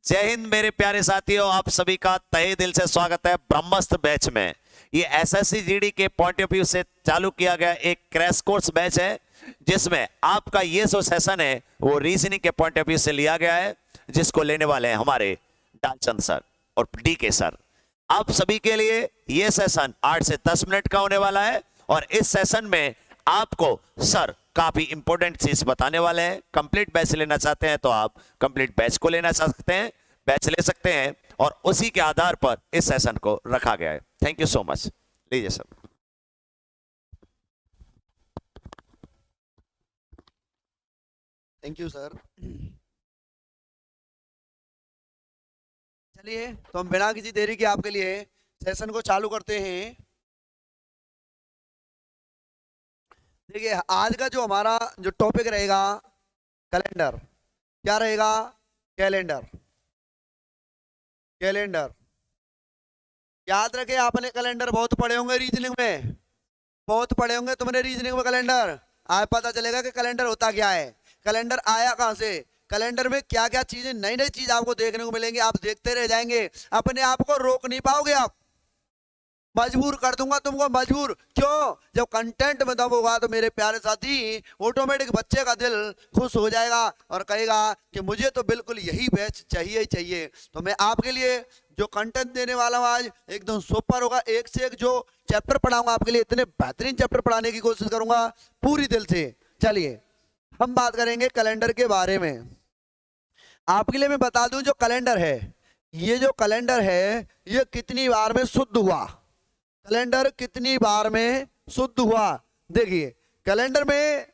जय हिंद मेरे प्यारे साथियों, आप सभी का तहे दिल से स्वागत है ब्रह्मास्त्र बैच में। ये एसएससी जीडी के पॉइंट ऑफ व्यू से चालू किया गया एक क्रैश कोर्स बैच है, जिसमें आपका ये जो सेशन है वो रीजनिंग के पॉइंट ऑफ व्यू से लिया गया है, जिसको लेने वाले हैं हमारे डालचंद सर और डीके सर। आप सभी के लिए ये सेशन 8 से 10 मिनट का होने वाला है और इस सेशन में आपको सर काफी इंपॉर्टेंट चीज बताने वाले हैं। कंप्लीट बैच लेना चाहते हैं तो आप कंप्लीट बैच को लेना चाहते हैं, बैच ले सकते हैं और उसी के आधार पर इस सेशन को रखा गया है। Thank you so much. लीजिए सर। Thank you sir. चलिए तो हम बिना किसी देरी के आपके लिए सेशन को चालू करते हैं। देखिए आज का जो हमारा जो टॉपिक रहेगा कैलेंडर। क्या रहेगा? कैलेंडर। कैलेंडर याद रखे, आपने कैलेंडर बहुत पढ़े होंगे रीजनिंग में, बहुत पढ़े होंगे तुमने रीजनिंग में कैलेंडर। आज पता चलेगा कि कैलेंडर होता क्या है, कैलेंडर आया कहां से, कैलेंडर में क्या क्या चीजें, नई नई चीज आपको देखने को मिलेंगी। आप देखते रह जाएंगे, अपने आप को रोक नहीं पाओगे, आप मजबूर कर दूंगा तुमको, मजबूर। क्यों? जब कंटेंट में दम होगा तो मेरे प्यारे साथी ऑटोमेटिक बच्चे का दिल खुश हो जाएगा और कहेगा कि मुझे तो बिल्कुल यही बैच चाहिए ही चाहिए। तो मैं आपके लिए जो कंटेंट देने वाला हूँ आज एकदम सुपर होगा। एक से एक जो चैप्टर पढ़ाऊंगा आपके लिए, इतने बेहतरीन चैप्टर पढ़ाने की कोशिश करूंगा पूरी दिल से। चलिए हम बात करेंगे कैलेंडर के बारे में। आपके लिए मैं बता दूं, जो कैलेंडर है, ये जो कैलेंडर है ये कितनी बार में शुद्ध हुआ, कैलेंडर कितनी बार में शुद्ध हुआ। देखिए कैलेंडर में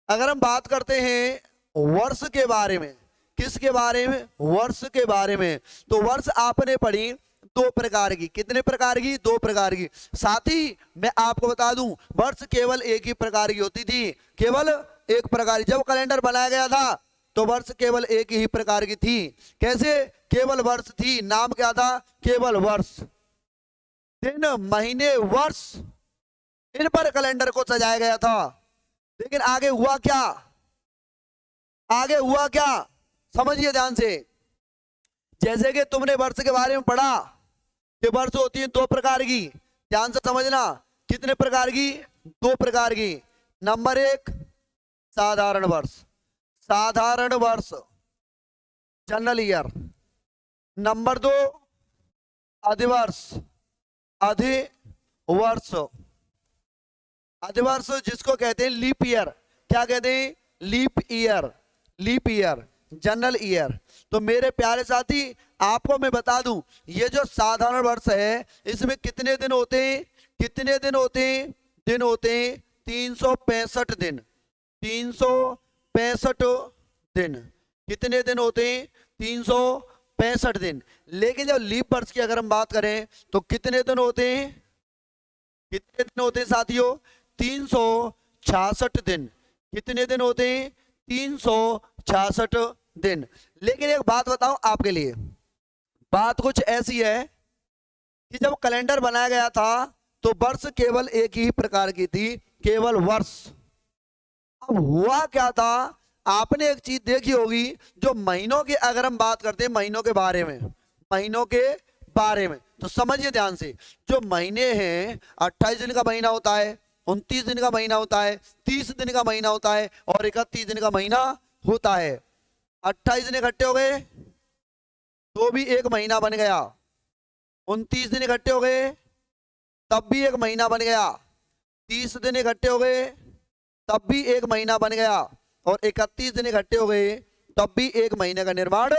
अगर हम बात करते हैं वर्ष के बारे में, किसके बारे में? वर्ष के बारे में। तो वर्ष आपने पढ़ी दो प्रकार की। कितने प्रकार की? दो प्रकार की। साथ ही मैं आपको बता दूं, वर्ष केवल एक ही प्रकार की होती थी, केवल एक प्रकार। जब कैलेंडर बनाया गया था तो वर्ष केवल एक ही प्रकार की थी। कैसे? केवल वर्ष थी। नाम क्या था? केवल वर्ष। दिन महीने वर्ष, इन पर कैलेंडर को सजाया गया था। लेकिन आगे हुआ क्या? आगे हुआ क्या? समझिए ध्यान से। जैसे कि तुमने वर्ष के बारे में पढ़ा कि वर्ष होती है दो प्रकार की। ध्यान से समझना, कितने प्रकार की? दो प्रकार की। नंबर एक साधारण वर्ष, साधारण वर्ष जनरल ईयर। नंबर दो अधिवर्ष, अधिवर्ष। अधिवर्ष जिसको कहते हैं लीप ईयर। क्या कहते हैं? Leap year, leap year, general year. तो मेरे प्यारे साथी आपको मैं बता दूं, ये जो साधारण वर्ष है इसमें कितने दिन होते हैं? कितने दिन होते हैं? दिन होते हैं 365 दिन। 365 दिन। कितने दिन होते हैं? 365 दिन। लेकिन जब लीप वर्ष की अगर हम बात करें तो कितने दिन होते हैं? कितने दिन होते हैं साथियों? 366 दिन। कितने दिन होते हैं? 366 दिन। लेकिन एक बात बताऊं आपके लिए, बात कुछ ऐसी है कि जब कैलेंडर बनाया गया था तो वर्ष केवल एक ही प्रकार की थी, केवल वर्ष। अब हुआ क्या था? आपने एक चीज देखी होगी, जो महीनों की अगर हम बात करते हैं, महीनों के बारे में, महीनों के बारे में, तो समझिए ध्यान से। जो महीने हैं 28 दिन का महीना होता है, 29 दिन का महीना होता है, 30 दिन का महीना होता है और 31 दिन का महीना होता है। 28 दिन इकट्ठे हो गए तो भी एक महीना बन गया, 29 दिन इकट्ठे हो गए तब भी एक महीना बन गया, 30 दिन इकट्ठे हो गए तब भी एक महीना बन गया और 31 दिन इकट्ठे हो गए तब भी एक महीने का निर्माण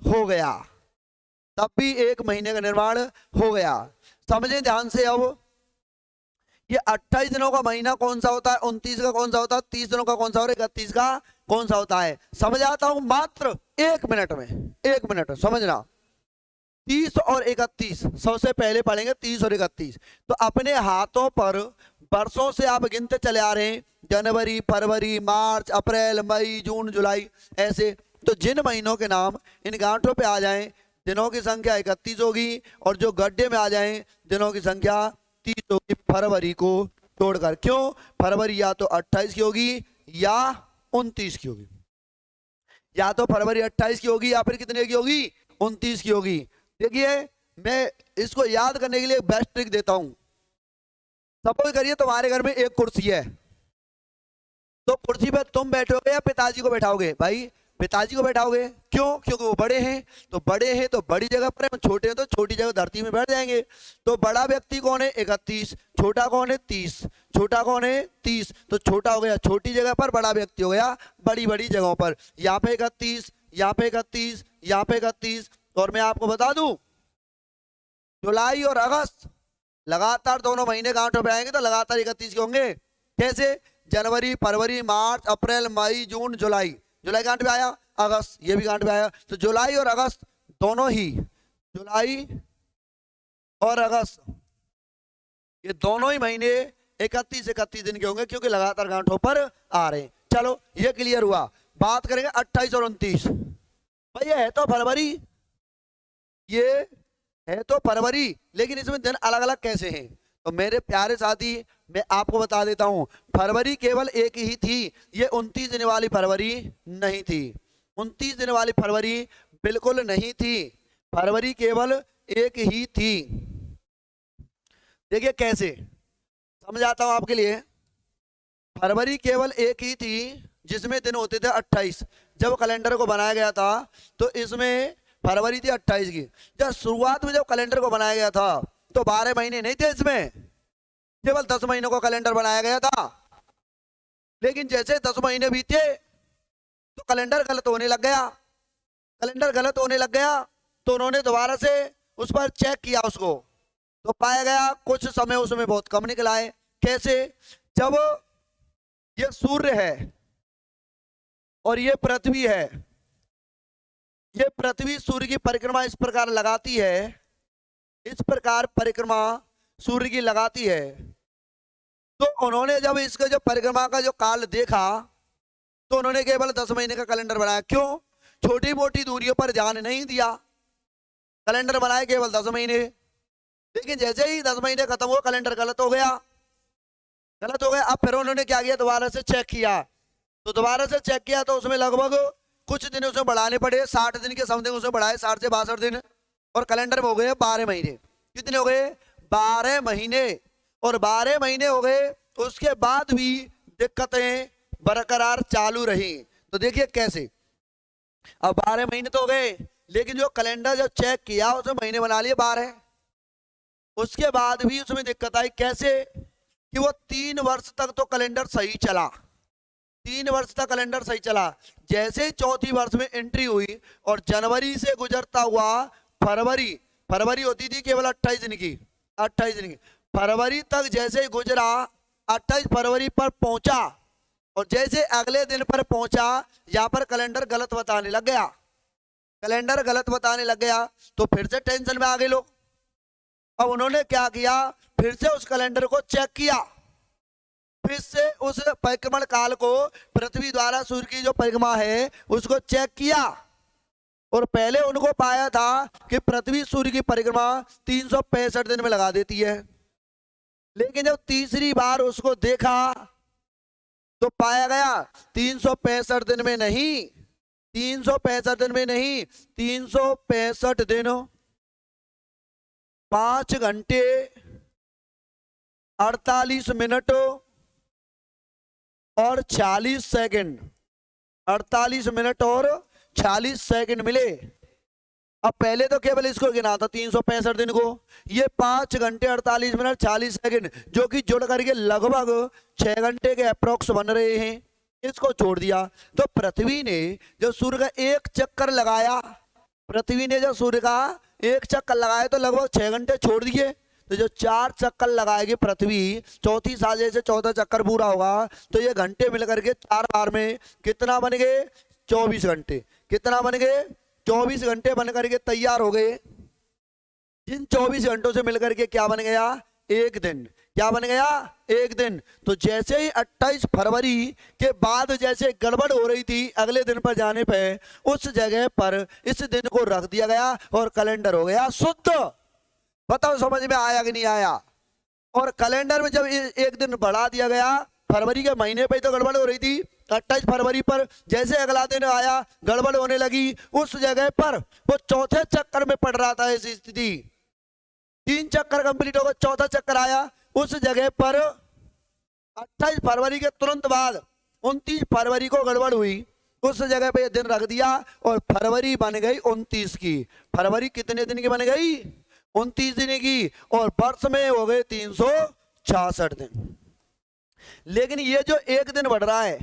हो गया, तब भी एक महीने का निर्माण हो गया। समझें ध्यान से। अब ये 28 दिनों का महीना कौन सा होता है, 29 का कौन सा होता है, 30 दिनों का कौन सा और 31 का कौन सा होता है, समझ आता हूं मात्र 1 मिनट में। 1 मिनट समझना। 30 और 31 सबसे पहले पढ़ेंगे, 30 और 31। तो अपने हाथों पर वर्षों से आप गिनते चले आ रहे हैं, जनवरी, फरवरी, मार्च, अप्रैल, मई, जून, जुलाई, ऐसे। तो जिन महीनों के नाम इन गांठों पे आ जाएं, दिनों की संख्या 31 होगी और जो गड्ढे में आ जाएं दिनों की संख्या 30 होगी, फरवरी को छोड़कर। क्यों? फरवरी या तो 28 की होगी या 29 की होगी। या तो फरवरी 28 की होगी या फिर कितने की होगी, 29 की होगी। देखिए मैं इसको याद करने के लिए बेस्ट ट्रिक देता हूं। सपोज करिए तुम्हारे घर में एक कुर्सी है, तो कुर्सी पे तुम बैठोगे या पिताजी को बैठाओगे? भाई पिताजी को बैठाओगे। क्यों? क्योंकि वो बड़े हैं, तो बड़े हैं तो बड़ी जगह पर, छोटे हैं तो छोटी जगह धरती में बैठ जाएंगे। तो बड़ा व्यक्ति कौन है? 31। छोटा कौन है? 30। छोटा कौन है? 30। तो छोटा हो गया छोटी जगह पर, बड़ा व्यक्ति हो गया बड़ी बड़ी जगहों पर। यहाँ पे 31, यहाँ पे 31, यहाँ पे 31। और मैं आपको बता दूं, जुलाई और अगस्त लगातार दोनों महीने गांठों पे आएंगे तो लगातार 31 के होंगे। कैसे? जनवरी, फरवरी, मार्च, अप्रैल, मई, जून, जुलाई। जुलाई गांठ पे आया, अगस्त ये भी गांठ पे आया। तो जुलाई और अगस्त दोनों ही, जुलाई और अगस्त ये दोनों ही महीने 31 दिन के होंगे, क्योंकि लगातार गांठों पर आ रहे हैं। चलो ये क्लियर हुआ। बात करेंगे 28 और 29। भाई ये है तो फरवरी, ये है तो फरवरी, लेकिन इसमें दिन अलग अलग कैसे हैं? तो मेरे प्यारे साथी मैं आपको बता देता हूं, फरवरी केवल एक ही थी, ये 29 दिन वाली फरवरी नहीं थी। 29 दिन वाली फरवरी बिल्कुल नहीं थी, फरवरी केवल एक ही थी। देखिए कैसे समझाता हूं आपके लिए। फरवरी केवल एक ही थी जिसमें दिन होते थे 28। जब कैलेंडर को बनाया गया था तो इसमें फरवरी थी 28 की। जब शुरुआत में जब कैलेंडर को बनाया गया था तो 12 महीने नहीं थे, इसमें केवल 10 महीनों को कैलेंडर बनाया गया था। लेकिन जैसे 10 महीने बीते तो कैलेंडर गलत होने लग गया। कैलेंडर गलत होने लग गया तो उन्होंने दोबारा से उस पर चेक किया उसको, तो पाया गया कुछ समय उसमें बहुत कम निकला है। कैसे? जब ये सूर्य है और ये पृथ्वी है, ये पृथ्वी सूर्य की परिक्रमा इस प्रकार लगाती है, इस प्रकार परिक्रमा सूर्य की लगाती है। तो उन्होंने जब इसका जो परिक्रमा का जो काल देखा तो उन्होंने केवल 10 महीने का कैलेंडर बनाया। क्यों? छोटी मोटी दूरियों पर ध्यान नहीं दिया, कैलेंडर बनाए केवल 10 महीने। लेकिन जैसे ही 10 महीने खत्म हुआ कैलेंडर गलत हो गया, गलत हो गया। अब फिर उन्होंने क्या किया, दोबारा से चेक किया। तो दोबारा से चेक किया तो उसमें लगभग कुछ दिन उसमें बढ़ाने पड़े, 60 दिन के समथिंग उसमें बढ़ाए, 60 से 62 दिन, और कैलेंडर में हो गए 12 महीने। कितने हो गए? 12 महीने। और 12 महीने हो गए, उसके बाद भी दिक्कतें बरकरार चालू रही। तो देखिए कैसे, अब 12 महीने तो हो गए, लेकिन जो कैलेंडर जब चेक किया उसमें महीने बना लिए 12। उसके बाद भी उसमें दिक्कत आई। कैसे? कि वो 3 वर्ष तक तो कैलेंडर सही चला, 3 वर्ष तक कैलेंडर सही चला। जैसे ही चौथी वर्ष में एंट्री हुई और जनवरी से गुजरता हुआ फरवरी, फरवरी होती थी केवल 28 दिन की, 28 दिन की, फरवरी तक जैसे ही गुजरा, 28 फरवरी पर पहुंचा, और जैसे अगले दिन पर पहुंचा यहाँ पर कैलेंडर गलत बताने लग गया, कैलेंडर गलत बताने लग गया। तो फिर से टेंशन में आ गए लोग। अब उन्होंने क्या किया, फिर से उस कैलेंडर को चेक किया, फिर से उस परिक्रमण काल को, पृथ्वी द्वारा सूर्य की जो परिक्रमा है उसको चेक किया। और पहले उनको पाया था कि पृथ्वी सूर्य की परिक्रमा 365 दिन में लगा देती है। लेकिन जब तीसरी बार उसको देखा तो पाया गया 365 दिन में नहीं, 365 दिन में नहीं, 365 दिन 5 घंटे 48 मिनट और 46 सेकंड, 48 मिनट और 46 सेकंड मिले। अब पहले तो केवल इसको गिना था 365 दिन को, ये 5 घंटे 48 मिनट 40 सेकंड, जो कि जुड़ करके लगभग 6 घंटे के अप्रोक्स बन रहे हैं, इसको छोड़ दिया। तो पृथ्वी ने जब सूर्य का एक चक्कर लगाया, पृथ्वी ने जब सूर्य का एक चक्कर लगाया तो लगभग 6 घंटे छोड़ दिए। तो जो 4 चक्कर लगाएगी पृथ्वी, चौथी साजे से चौथा चक्कर पूरा होगा, तो ये घंटे मिलकर के 4 बार में कितना बन गए? 24 घंटे। कितना बन गए? 24 घंटे बन करके तैयार हो गए। जिन 24 घंटों से मिलकर के क्या बन गया? एक दिन। क्या बन गया? एक दिन। तो जैसे ही 28 फरवरी के बाद जैसे गड़बड़ हो रही थी, अगले दिन पर जाने पे उस जगह पर इस दिन को रख दिया गया और कैलेंडर हो गया शुद्ध। बताओ समझ में आया कि नहीं आया? और कैलेंडर में जब एक दिन बढ़ा दिया गया, फरवरी के महीने पे तो गड़बड़ हो रही थी, 28 फरवरी पर जैसे अगला दिन आया गड़बड़ होने लगी, उस जगह पर वो चौथे चक्कर में पड़ रहा था ऐसी स्थिति। 3 चक्कर कंप्लीट हो गए, चौथा चक्कर आया, उस जगह पर 28 फरवरी के तुरंत बाद 29 फरवरी को गड़बड़ हुई, उस जगह पे ये दिन रख दिया और फरवरी बन गई 29 की। फरवरी कितने दिन की बन गई? 29 दिन की, और वर्ष में हो गए 366 दिन। लेकिन ये जो एक दिन बढ़ रहा है,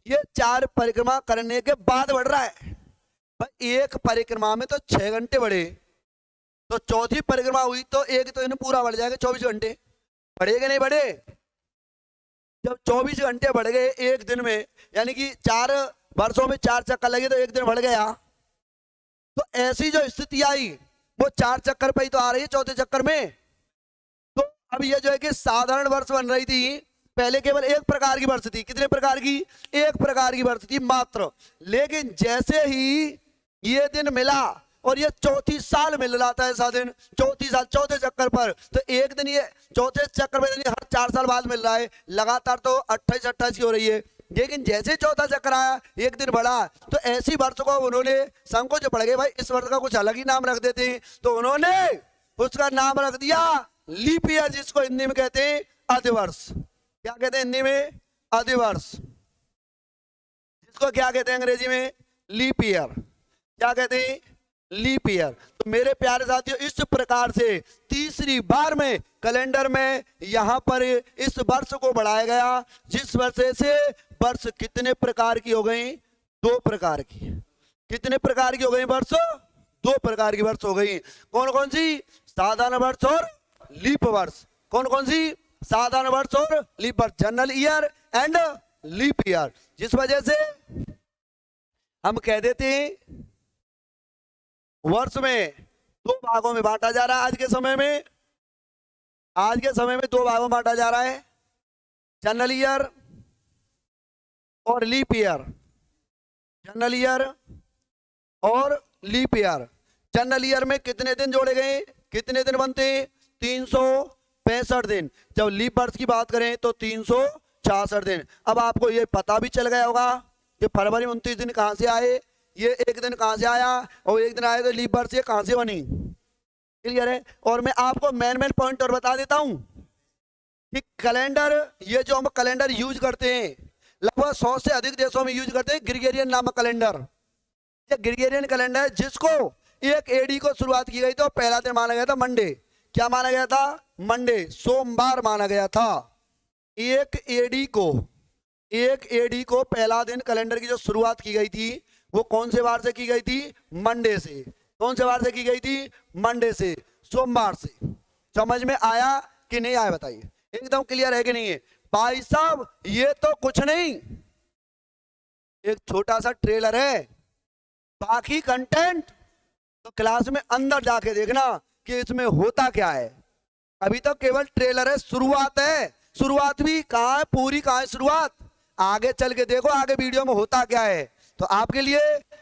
ये 4 परिक्रमा करने के बाद बढ़ रहा है। एक परिक्रमा में तो 6 घंटे बढ़े, तो चौथी परिक्रमा हुई तो एक तो दिन पूरा बढ़ जाएगा, 24 घंटे बढ़ेगा नहीं बढ़े? जब 24 घंटे बढ़ गए एक दिन में, यानी कि 4 वर्षों में 4 चक्कर लगे तो एक दिन बढ़ गया। तो ऐसी जो स्थिति आई वो 4 चक्कर पे ही तो आ रही है चौथे चक्कर में। तो अब ये जो है कि साधारण वर्ष बन रही थी, पहले केवल एक प्रकार की वर्ष थी। कितने प्रकार की? एक प्रकार की वर्ष थी मात्र। लेकिन जैसे ही ये दिन मिला और ये चौथी साल मिल रहा था ऐसा दिन, चौथी साल चौथे चक्कर पर, तो एक दिन ये चौथे चक्कर में हर 4 साल बाद मिल रहा है, लगातार तो 28 हो रही है। लेकिन जैसे चौथा चक्कर आया एक दिन बढ़ा, तो ऐसी वर्ष को उन्होंने संकोच पड़ गए, भाई इस वर्ष का कुछ अलग ही नाम रख देते हैं। तो उन्होंने उसका नाम रख दिया लीप ईयर, जिसको हिंदी में कहते हैं अधिवर्ष। क्या कहते हैं हिंदी में? अधिवर्ष। जिसको क्या कहते हैं अंग्रेजी में? Leap year. क्या कहते हैं? Leap year. तो मेरे प्यारे साथियों, इस प्रकार से तीसरी बार में कैलेंडर में यहाँ पर इस वर्ष को बढ़ाया गया, जिस वर्ष से वर्ष कितने प्रकार की हो गई? 2 प्रकार की। कितने प्रकार की हो गई वर्ष? 2 प्रकार की वर्ष हो गई। कौन कौन सी? साधारण वर्ष और लीप वर्ष। कौन कौन सी? साधारण वर्ष और लीप वर्ष, general year and leap year. जिस वजह से हम कह देते हैं वर्ष में 2 भागों में बांटा जा रहा है। आज के समय में 2 भागों में बांटा जा रहा है, जनरल ईयर और लीप ईयर। जनरल ईयर और लीप ईयर। जनरल ईयर में कितने दिन जोड़े गए? कितने दिन बनते हैं? 365 दिन। जब लीप वर्ष की बात करें तो 366 दिन। अब आपको ये पता भी चल गया होगा कि फरवरी में 29 दिन कहां से आए, ये एक दिन कहां से आया, और एक दिन आया तो लीप वर्ष ये कहां से बनी। क्लियर है? और मैं आपको मेन पॉइंट और बता देता हूं कि कैलेंडर, ये जो हम कैलेंडर यूज करते हैं, लगभग 100 से अधिक देशों में यूज करते हैं ग्रिगोरियन नामक कैलेंडर। ये ग्रिगोरियन कैलेंडर है, जिसको 1 AD को शुरुआत की गई, तो पहला दिन माना गया था मंडे। क्या माना गया था? मंडे, सोमवार माना गया था। 1 AD को पहला दिन कैलेंडर की जो शुरुआत की गई थी, वो कौन से वार से की गई थी? मंडे से। कौन से वार से की गई थी? मंडे से, सोमवार से। समझ में आया कि नहीं आया बताइए? एकदम क्लियर है कि नहीं है? भाई साहब, ये तो कुछ नहीं, एक छोटा सा ट्रेलर है। बाकी कंटेंट तो क्लास में अंदर जाके देखना कि इसमें होता क्या है। अभी तो केवल ट्रेलर है, शुरुआत है। शुरुआत भी कहाँ है? पूरी कहाँ है शुरुआत? आगे चल के देखो आगे वीडियो में होता क्या है। तो आपके लिए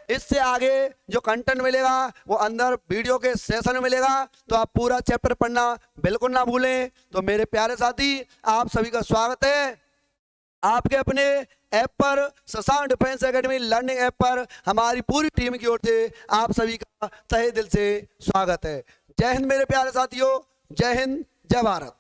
इससे आगे जो कंटेंट मिलेगा वो अंदर वीडियो के सेशन में मिलेगा, तो आप पूरा चैप्टर पढ़ना बिल्कुल ना भूलें। तो मेरे प्यारे साथी, आप सभी का स्वागत है आपके अपने ऐप पर, Shashank defence academy learning app पर। हमारी पूरी टीम की ओर से आप सभी का तहे दिल से स्वागत है। जय हिंद मेरे प्यारे साथियों, जय हिंद, जय भारत।